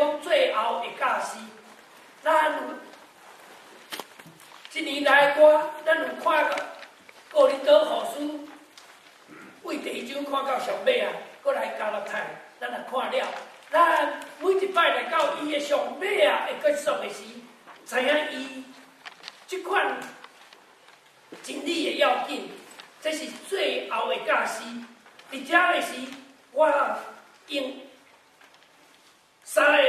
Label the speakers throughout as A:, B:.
A: 中最后的教师。咱一年来我，咱有看到高林岛护士为第一章看到上尾啊，搁来加入台，咱也看了。咱每一摆来到伊的上尾啊，会结束的时，知影伊即款真理的要紧，这是最后的教师。伫遮的时，我用3个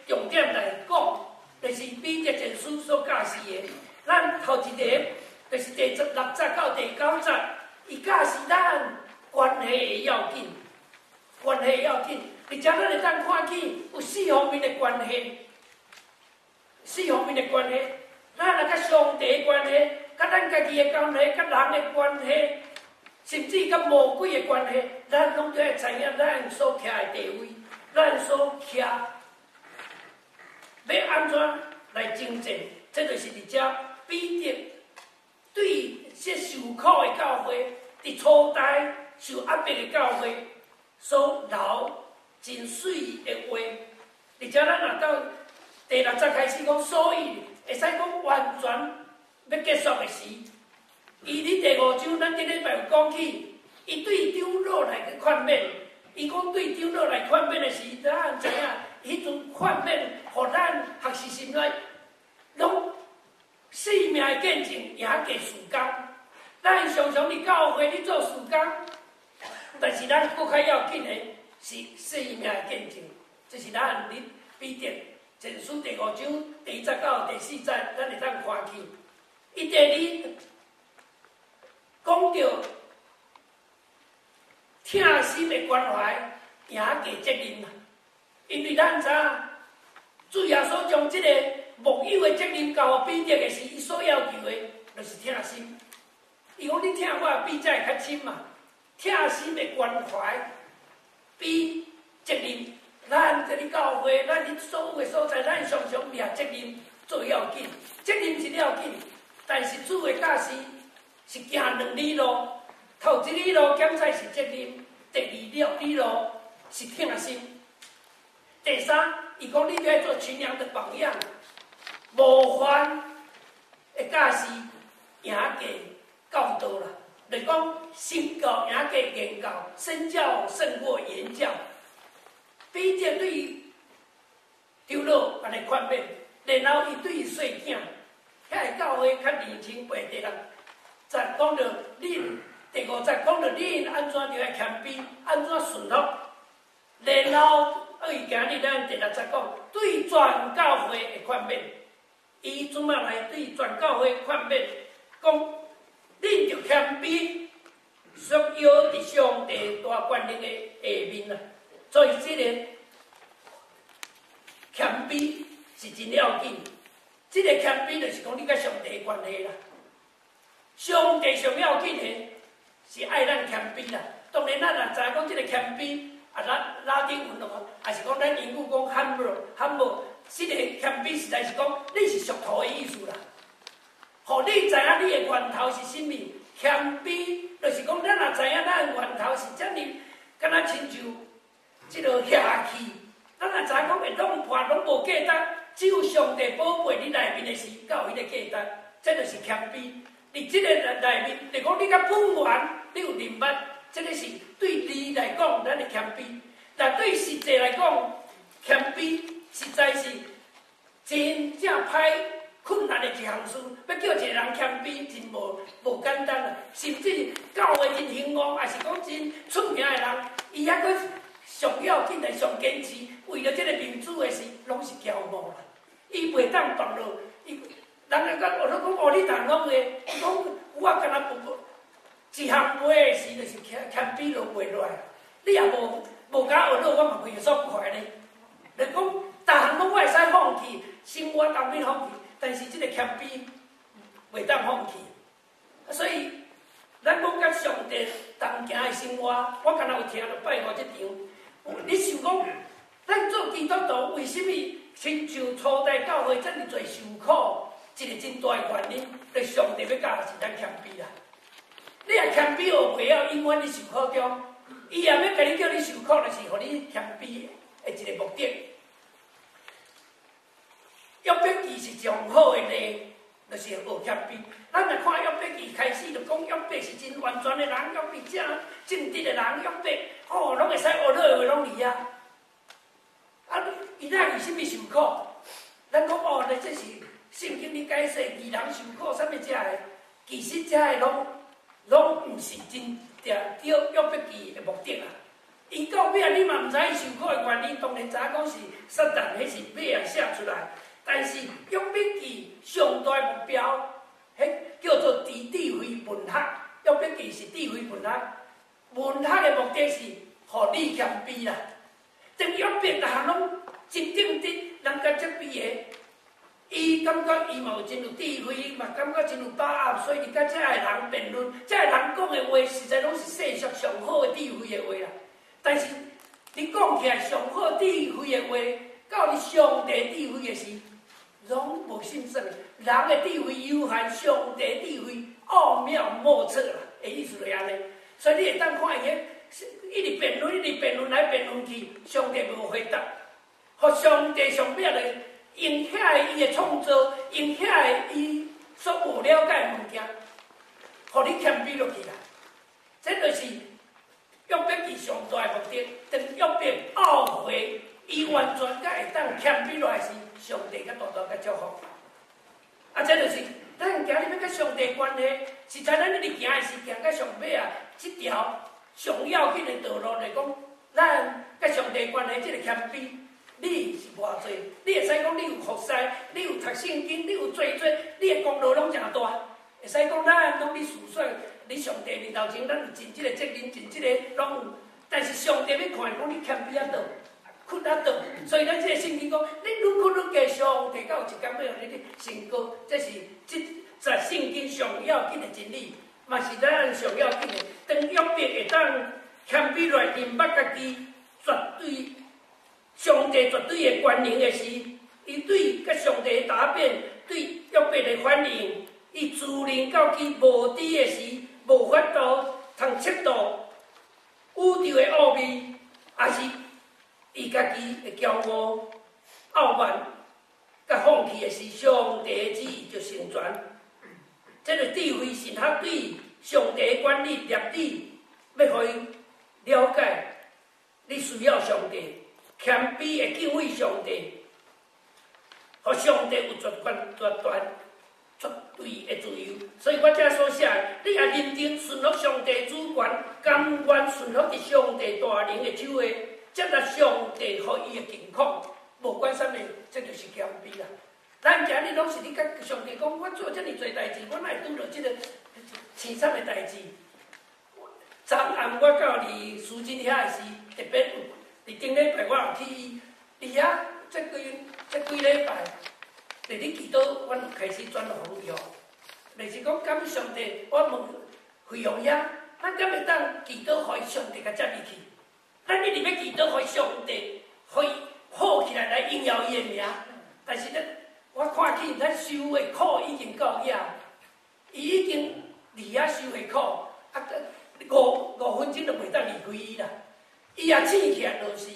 A: 重点来讲，就是美德全书所教示的。咱头一个就是第16节到第9节，伊教示咱关系的要紧，关系要紧。伫遮咱会当看见有4方面的关系，4方面的关系。咱若甲上帝的关系，甲咱家己的关系，甲人的关系，甚至甲魔鬼的关系，咱拢都要知影咱所徛的地位，咱所徛要安怎来征战。这就是伫遮彼得对这受苦的教会，伫初代受压迫的教会所留真水的话。伫遮咱若到第6节开始讲，所以会使讲完全要结束的时，伊伫第5章，咱顶礼拜有讲起，伊对长老来去劝勉，伊讲对长老来劝勉的时，咱知影，迄阵劝勉，互咱学习心内，拢生命的见证也加事工。咱常常伫教会咧做事工，但是咱更较要紧的是生命的见证，这是咱伫彼得前书第5章第1节到第4节，咱会当看去。伊第2讲到疼心的关怀也加责任啦，因为咱知影主耶稣将这个牧友的责任交予彼得的时，伊所要求的就是疼心。伊讲你疼我比才会较深嘛，疼心的关怀比责任。咱这里教会，咱伫所有的所在，咱常常掠责任做要紧，责任是要紧，但是主的教示是行2里路，头1里路检查是责任，第2里路是疼心。第3，伊讲你要做群羊的榜样，模范的教示也加教导啦。就讲身教也加言教，身教胜过言教。彼得对于长老安尼劝勉，然后伊对于细囝，遐个教会较年轻辈的人，再讲到恁第5节讲到恁安怎就要谦卑，安怎顺服，然后伊今日咱第6节讲对全教会的劝勉，伊怎啊来对全教会劝勉，讲恁着谦卑，属腰伫上帝大权力的下面啊。所以这个谦卑是真要紧，这个谦卑就是讲你甲上帝的关系啦。上帝上要紧的是爱咱谦卑啦。当然咱也知讲这个谦卑啊，拉丁文咯，还是讲咱英语讲 humble， 这个谦卑实在是讲你是属土的意思啦。互你知影你的源头是甚物，谦卑就是讲咱也知影咱的源头是遮尔，敢若亲像即落下气，咱也知影讲会弄破拢无价值，只有上帝宝贝你内面的是到迄个价值，这就是谦卑。伫即个内面，就讲你甲本源你有明白，这个是对你来讲，咱的谦卑；但对实际来讲，谦卑实在是真正歹困难的一项事。要叫一个人谦卑，真无简单啊！甚至教会真兴旺，还是讲真出名的人，伊还阁上要紧的、上坚持，为了这个民主的事，拢是骄傲啦。伊袂当放落，人来讲，我讲哦，你谈讲话，伊讲我敢若一项买的事，就是谦卑落袂落来。你也无甲学落，我嘛袂爽快咧。就讲，逐项拢我会使放弃，生活当面放弃，但是这个谦卑袂当放弃。所以，咱讲甲上帝同行的生活，我敢若有听到拜五这场。你想讲，咱做基督徒为什么亲像初代教会这么侪受苦？一个真大的原因，就是上帝要教的是咱谦卑啦。你若谦卑学袂晓，永远你受苦中，伊也要甲你叫你受苦，就是互你谦卑的一个目的。一种好的例，就是学谦卑。咱来看约伯记开始就讲约伯是真完全的人，约伯正正直的人，约伯拢会使学到的拢离啊。啊，伊哪为什么受苦？咱讲你这是圣经里解释义人受苦，啥物遮的？其实遮的拢毋是真正对约伯记的目的啊。伊到尾你嘛毋知伊受苦的原因，当然知影讲是撒旦，迄是尾啊写出来。但是约伯记上大的目标，迄叫做智慧文学。约伯记是智慧文学，文学的目的是互你谦卑啦。当约伯逐项拢真正直，人甲责备的，伊感觉伊嘛有真有智慧，嘛感觉真有把握，所以伊甲遮个人辩论，遮个人讲的话，实在拢是世俗上好的智慧的话啦。但是你讲起来上好智慧的话，到你上帝智慧的时，拢无信心。人的智慧有限，上帝智慧奥妙莫测啦，的意思就是安尼。所以你会当看伊一直辩论，一直辩论来辩论去，上帝无回答。互上帝上尾来用遐伊的创造，用遐伊所无了解的物件，互你谦卑落去啦。这就是约伯记上大的目的。当约伯懊悔，伊完全甲会当谦卑落来时，上帝甲大大甲祝福。啊，这就是咱今日要甲上帝关系，实在咱一直行的是行到上尾啊，这条上要紧的道路来讲，咱甲上帝关系这个谦卑。你是偌济？你会使讲你有服侍，你有读圣经，你有做，你的功劳拢诚大。会使讲咱拢你事说，你上帝面头前，咱有尽这个责任，尽这个拢有。但是上帝要看讲你谦卑啊倒，屈啊倒。所以咱这个圣经讲，你愈屈愈加上帝到有一天要让你成功，这是在圣经上要紧的真理，嘛是咱上要紧的。当约伯会当谦卑来明白家己绝对。上帝绝对的关联的时，伊对甲上帝的答辩，对约伯的反应，伊自认到去无知的时，无法度通测度宇宙的奥秘，也是伊家己的骄傲、傲慢、甲放弃的时，上帝的旨意就成全。这个智慧是他对上帝的管理、律理，要互伊了解，你需要上帝。谦卑的敬畏上帝，互上帝有绝对的自由。所以我遮所写，你也认真顺服上帝主权，甘愿顺服伫上帝大能的手下，接纳上帝互伊的境况，无管啥物，这就是谦卑啦。咱今日拢是你甲上帝讲，我做遮尔侪代志，我哪会拄着即个凄惨的代志？昨暗我到伫苏金遐的时，特别有。伫顶礼拜我有去伫遐，这几礼拜，伫咧祈祷，我就开始转方向。就是讲，感上帝，我问费用遐，咱敢会当祈祷，互伊上帝甲接入去？咱一直要祈祷，互伊上帝，互伊好起来来荣耀伊的名。但是咧，我看见咱受的苦已经到遐，伊已经离遐受的苦，啊，5分钟都袂当离开伊啦。伊也醒起来，就是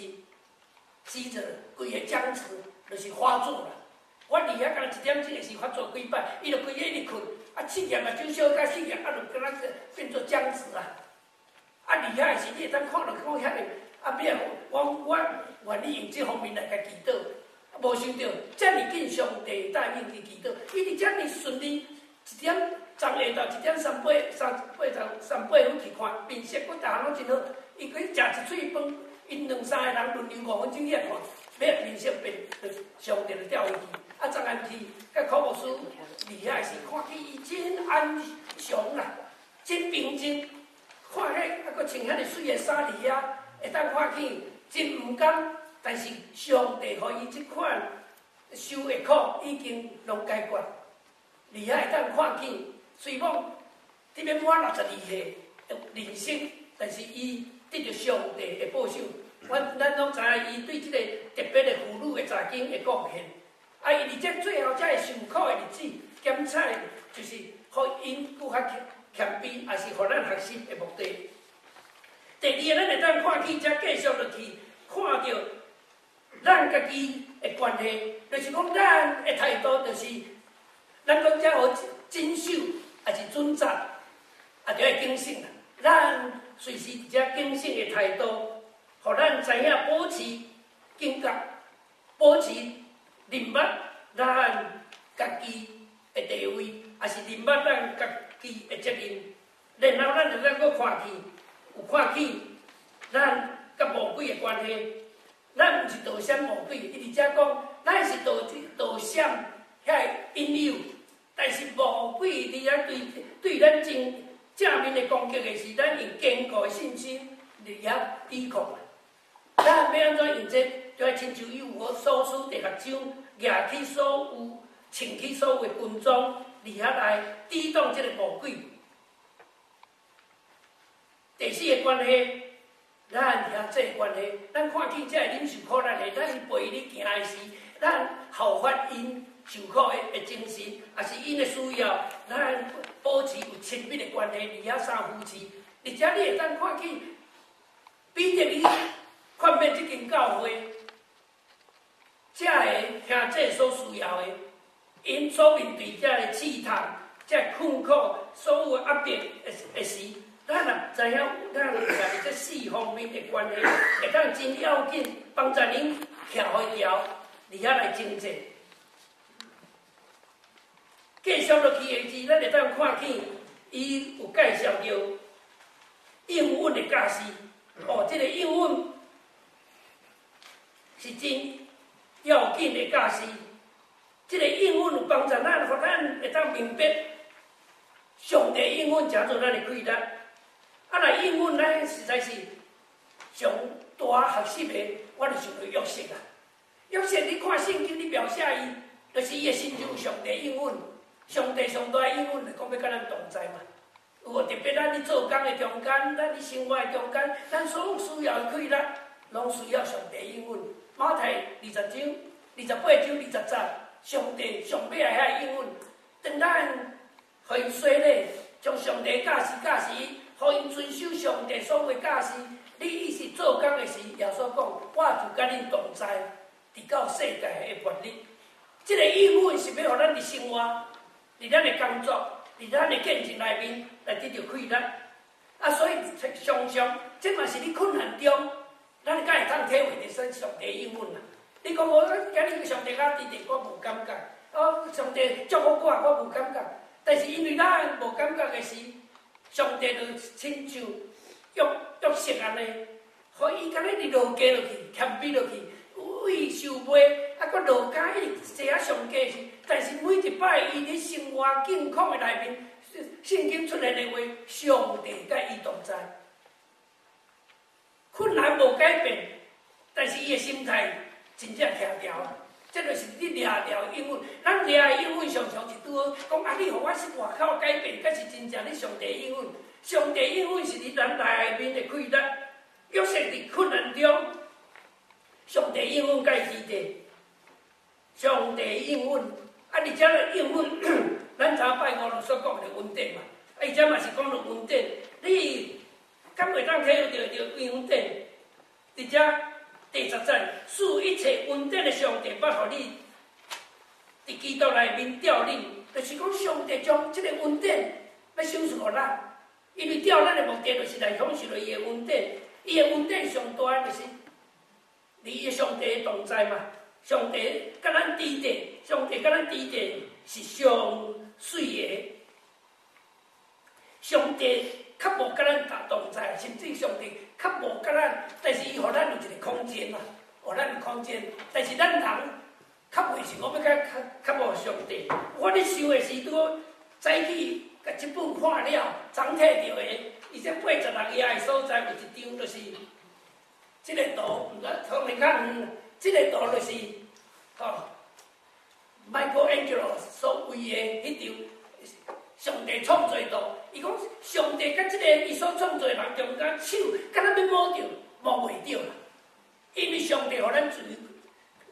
A: 急着规个僵持，就是发作啦。我离遐刚1点钟的时发作几摆，伊就规个一直困，啊，醒起来嘛，就小甲醒起来，啊，就敢若变做僵持啦。啊，离遐的时，你会当看到讲遐个，啊，变我愿意用这方面来甲祈祷，啊，无想到遮尔紧上帝答应去祈祷，伊伫遮尔顺利，1点昨下到1点38分去看，面色佫逐项拢真好。伊去食一喙饭，因2、3个人轮流5分钟遐看，要面色变，上帝就调伊去。啊，昨暗去，甲考牧师离遐时，看起伊真安详啦，真平静。看迄啊，佫穿遐尼水的衫伫遐，会当看起真毋甘。但是上帝互伊即款受的苦已经拢解决。离遐会当看见，虽然伫要满62岁人生，但是伊。得着上帝的保守，咱拢知影伊对即个特别的妇女的查经的贡献。啊，伊伫这最后才会受苦的日子，检查就是互因更较谦卑，也是互咱学习的目的。第二，咱会当看见，才继续落去看到咱家己的关系，就是讲咱的态度，就是咱讲遮好谨守，也是准则，也着要谨慎啦。咱随时伫遮谨慎的态度，互咱知影保持警觉，保持认捌咱家己的地位，也是认捌咱家己的责任。然后咱就咱搁看起，有看起咱甲魔鬼的关系。咱毋是道闪魔鬼，伊伫遮讲，咱是道闪遐引诱，但是魔鬼伫遐对咱正面的攻击的是咱用坚固的信心伫遐抵抗。咱要安怎用这？就要亲像以我所书第6章，举起所有、穿起所有的军装，伫遐来抵挡这个魔鬼。第四个关系。咱遐这关系，咱看见这忍受苦难的，咱陪你行的是，咱效法因受苦的精神，也是因的需要，咱保持有亲密的关系，伫遐三夫妻，而且你会当看见，比着你看遍这间教会，这个兄弟所需要的，因所面对这个试探、这困苦、所有的压迫的时。咱若知影，咱家己这四方面的关系，会当真要紧，帮助恁徛好条，伫遐来争战。继续落去的字，咱会当看见，伊有介绍到应允的教师。哦，这个应允是真要紧的教师。这个应允有帮助咱，互咱会当明白，上帝应允诚做咱的快乐。啊，来应允咱实在是上大学习的，我就想到约瑟啊。约瑟，你看圣经，你描写伊，就是伊的心中上帝应允，上帝上大的应允，就讲要甲咱同在嘛。有无特别咱伫做工的中间，咱伫生活的中间，咱所有需要的快乐，拢需要上帝应允。马太20章、28章20节，上帝上尾来遐应允，当咱互因洗礼，将上帝教示教示。互因遵守上帝所有教示，你伊是做工的时，耶稣讲，我就甲恁同在，直到世界的末日。这个应允是要互咱的生活，伫咱的工作，伫咱的见证内面来得到快乐。啊，所以常常，这嘛是你困难中，咱敢会当体会得上上帝应允啦。你讲我今日上帝甲伫地，我无感觉；哦，上帝祝福我无感觉。但是因为咱无感觉的时，上帝就亲像约瑟安尼，互伊敢若直落家落去，谦卑落去，为受卖，啊，搁落家一直坐啊上家时，但是每一摆伊咧生活境况的内面，圣经出现的话，上帝甲伊同在。困难无改变，但是伊的心态真正徛牢。这就是你抓牢应允，咱抓的应允常常是拄好讲啊！你互我是外口改变，才是真正你上帝应允。上帝应允是伫咱内面的快乐。约瑟伫困难中，上帝应允该记得，上帝应允。啊，而且咧应允，咱昨拜五所讲的稳定嘛，啊，而且嘛是讲到稳定，你敢袂当体会到稳定？而且。第10节，赐一切稳定的上帝，要互你伫基督内面调领，就是讲上帝将这个稳定要赏赐互咱，因为调咱的目的就是来享受到伊的稳定，伊的稳定上大就是伊的上帝同在嘛，上帝甲咱伫地，上帝甲咱伫地是上水的，上帝较无甲咱同在，甚至上帝。较无甲咱，但是伊互咱有一个空间嘛，互咱有空间。但是咱人较袂想讲要较无上帝。我咧想的是，拄早起甲这本看了，昨摕着的，伊这86页的所在有一张，就是这个图，毋知可能较远。这个图就是Michelangelo 所绘的迄张上帝创造图。伊讲上帝甲即个伊所创造的人中间手，敢若要摸着，摸袂着啦。因为上帝互咱自由，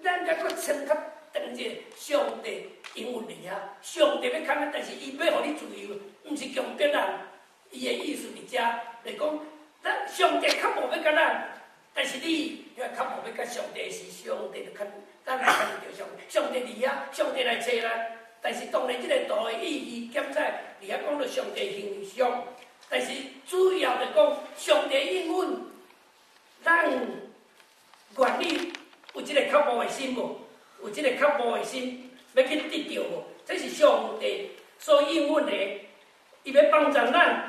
A: 咱甲搁称较长者，上帝应允伫遐，上帝要看咱，但是伊要互你自由，毋是强迫人。伊的意思伫遮，就是讲咱上帝较无要甲咱，但是你较无要甲上帝时，上帝就较咱来看到上帝伫遐，上帝来找咱。但是当然，这个图的意义检在伫遐讲到上帝形象，但是主要的讲上帝应允，咱愿意有这个刻薄的心无？有这个刻薄的心要去得到无？这是上帝所应允的，伊要帮助咱